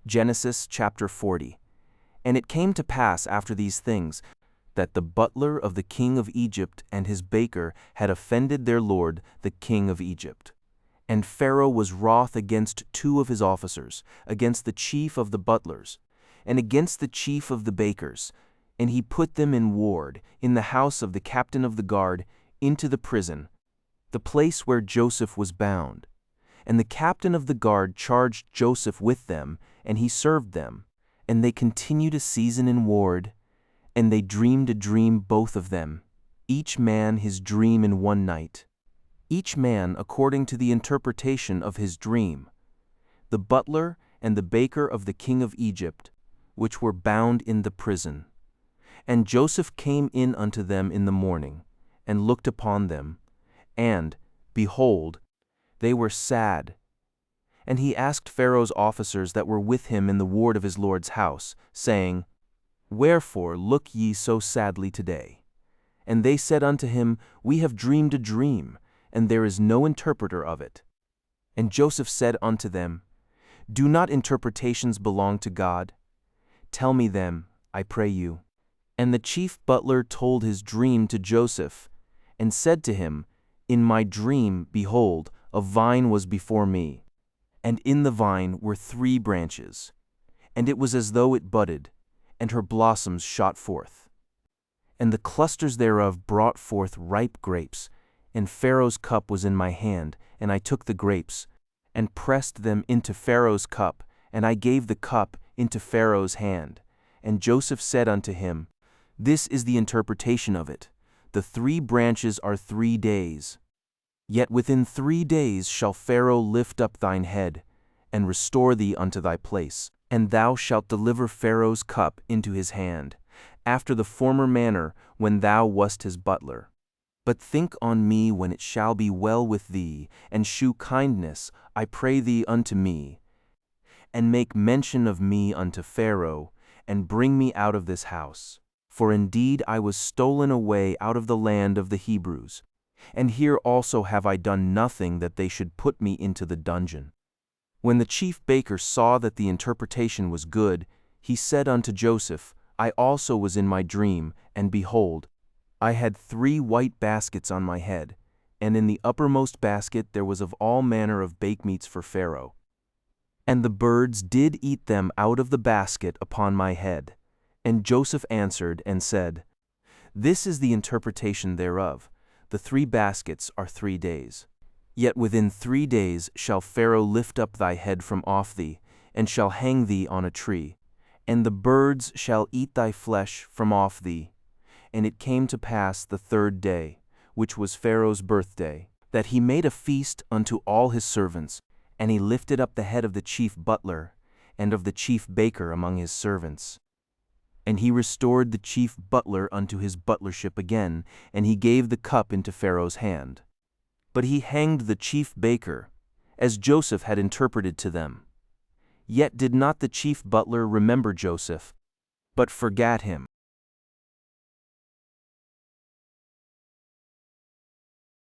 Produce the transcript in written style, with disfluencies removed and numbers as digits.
Genesis chapter 40. And it came to pass after these things, that the butler of the king of Egypt and his baker had offended their lord the king of Egypt. And Pharaoh was wroth against two of his officers, against the chief of the butlers, and against the chief of the bakers, and he put them in ward, in the house of the captain of the guard, into the prison, the place where Joseph was bound. And the captain of the guard charged Joseph with them, and he served them. And they continued a season in ward, and they dreamed a dream both of them, each man his dream in one night, each man according to the interpretation of his dream, the butler and the baker of the king of Egypt, which were bound in the prison. And Joseph came in unto them in the morning, and looked upon them, and, behold, they were sad. And he asked Pharaoh's officers that were with him in the ward of his lord's house, saying, Wherefore look ye so sadly today? And they said unto him, We have dreamed a dream, and there is no interpreter of it. And Joseph said unto them, Do not interpretations belong to God? Tell me them, I pray you. And the chief butler told his dream to Joseph, and said to him, In my dream, behold, a vine was before me, and in the vine were 3 branches, and it was as though it budded, and her blossoms shot forth. And the clusters thereof brought forth ripe grapes, and Pharaoh's cup was in my hand, and I took the grapes, and pressed them into Pharaoh's cup, and I gave the cup into Pharaoh's hand. And Joseph said unto him, This is the interpretation of it. The 3 branches are 3 days. Yet within 3 days shall Pharaoh lift up thine head, and restore thee unto thy place, and thou shalt deliver Pharaoh's cup into his hand, after the former manner when thou wast his butler. But think on me when it shall be well with thee, and shew kindness, I pray thee, unto me, and make mention of me unto Pharaoh, and bring me out of this house. For indeed I was stolen away out of the land of the Hebrews, and here also have I done nothing that they should put me into the dungeon. When the chief baker saw that the interpretation was good, he said unto Joseph, I also was in my dream, and behold, I had 3 white baskets on my head, and in the uppermost basket there was of all manner of bakemeats for Pharaoh. And the birds did eat them out of the basket upon my head. And Joseph answered and said, This is the interpretation thereof. The 3 baskets are 3 days. Yet within 3 days shall Pharaoh lift up thy head from off thee, and shall hang thee on a tree, and the birds shall eat thy flesh from off thee. And it came to pass the 3rd day, which was Pharaoh's birthday, that he made a feast unto all his servants, and he lifted up the head of the chief butler, and of the chief baker among his servants. And he restored the chief butler unto his butlership again, and he gave the cup into Pharaoh's hand. But he hanged the chief baker, as Joseph had interpreted to them. Yet did not the chief butler remember Joseph, but forgat him.